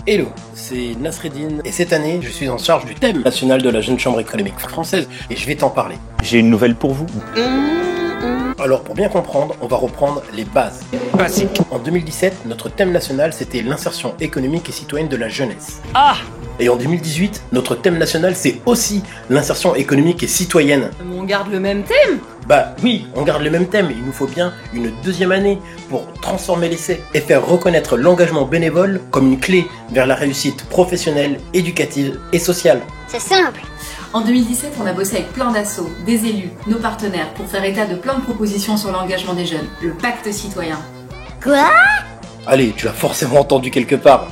Hello, c'est Nasreddin et cette année je suis en charge du thème national de la Jeune Chambre économique française et je vais t'en parler. J'ai une nouvelle pour vous. Alors pour bien comprendre, on va reprendre les bases. Basique. En 2017, notre thème national c'était l'insertion économique et citoyenne de la jeunesse. Ah! Et en 2018, notre thème national c'est aussi l'insertion économique et citoyenne. On garde le même thème? Bah oui, on garde le même thème, il nous faut bien une deuxième année pour transformer l'essai et faire reconnaître l'engagement bénévole comme une clé vers la réussite professionnelle, éducative et sociale. C'est simple. En 2017, on a bossé avec plein d'assos, des élus, nos partenaires, pour faire état de plein de propositions sur l'engagement des jeunes, le pacte citoyen. Quoi? Allez, tu l'as forcément entendu quelque part.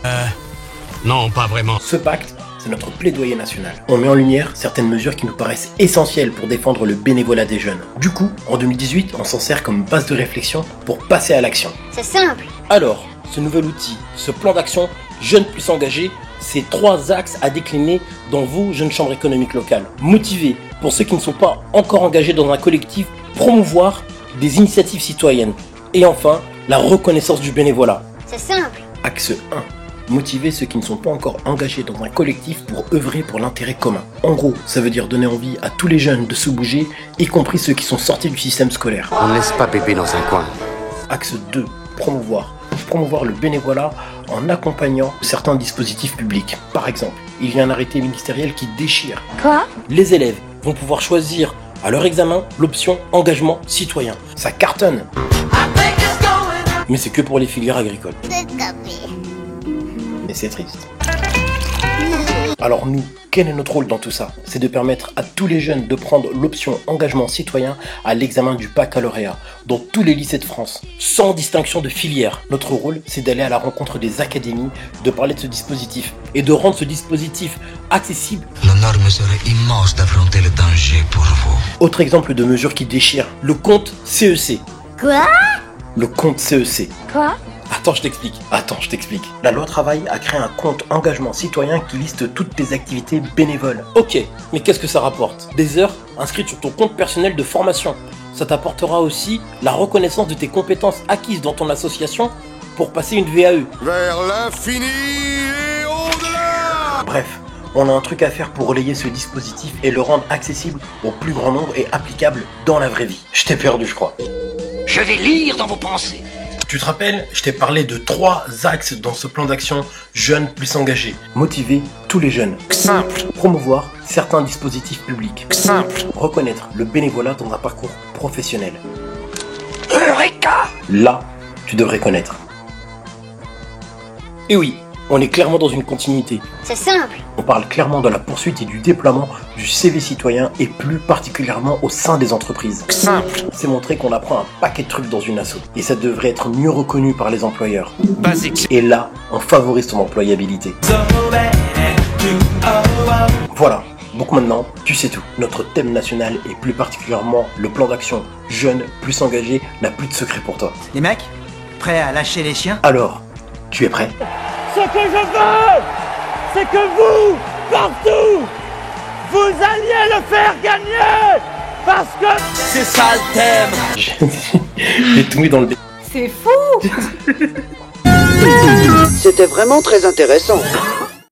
Non, pas vraiment. Ce pacte, c'est notre plaidoyer national. On met en lumière certaines mesures qui nous paraissent essentielles pour défendre le bénévolat des jeunes. Du coup, en 2018, on s'en sert comme base de réflexion pour passer à l'action. C'est simple. Alors, ce nouvel outil, ce plan d'action Jeunes plus engagés, c'est 3 axes à décliner dans vos jeunes chambres économiques locales. Motiver, pour ceux qui ne sont pas encore engagés dans un collectif, promouvoir des initiatives citoyennes. Et enfin, la reconnaissance du bénévolat. C'est simple. Axe 1. Motiver ceux qui ne sont pas encore engagés dans un collectif pour œuvrer pour l'intérêt commun. En gros, ça veut dire donner envie à tous les jeunes de se bouger, y compris ceux qui sont sortis du système scolaire. On ne laisse pas bébé dans un coin. Axe 2. Promouvoir. Promouvoir le bénévolat en accompagnant certains dispositifs publics. Par exemple, il y a un arrêté ministériel qui déchire. Quoi? Les élèves vont pouvoir choisir à leur examen l'option engagement citoyen. Ça cartonne. Mais c'est que pour les filières agricoles. C'est capé. Et c'est triste. Alors nous, quel est notre rôle dans tout ça? C'est de permettre à tous les jeunes de prendre l'option engagement citoyen à l'examen du baccalauréat dans tous les lycées de France, sans distinction de filière. Notre rôle, c'est d'aller à la rencontre des académies, de parler de ce dispositif et de rendre ce dispositif accessible. L'honneur me serait immense d'affronter le danger pour vous. Autre exemple de mesure qui déchire, le compte CEC. Quoi? Le compte CEC. Quoi? Attends, je t'explique. La loi travail a créé un compte engagement citoyen qui liste toutes tes activités bénévoles. Ok, mais qu'est-ce que ça rapporte? Des heures inscrites sur ton compte personnel de formation. Ça t'apportera aussi la reconnaissance de tes compétences acquises dans ton association pour passer une VAE. Vers l'infini et au-delà. Bref, on a un truc à faire pour relayer ce dispositif et le rendre accessible au plus grand nombre et applicable dans la vraie vie. Je t'ai perdu, je crois. Je vais lire dans vos pensées. Tu te rappelles, je t'ai parlé de 3 axes dans ce plan d'action Jeunes plus engagés. Motiver tous les jeunes. Simple. Promouvoir certains dispositifs publics. Simple. Reconnaître le bénévolat dans un parcours professionnel. Eureka! Là, tu devrais connaître. Et oui, on est clairement dans une continuité. C'est simple. On parle clairement de la poursuite et du déploiement du CV citoyen et plus particulièrement au sein des entreprises. Simple. C'est montrer qu'on apprend un paquet de trucs dans une asso. Et ça devrait être mieux reconnu par les employeurs. Basique. Et là, on favorise ton employabilité. Voilà, donc maintenant, tu sais tout. Notre thème national et plus particulièrement le plan d'action Jeunes plus engagés n'a plus de secret pour toi. Les mecs, prêts à lâcher les chiens? Alors, tu es prêt? Ce que je veux, c'est que vous, partout, vous alliez le faire gagner. Parce que C'est ça le thème. J'ai tout mis dans le dé. C'est fou! C'était vraiment très intéressant.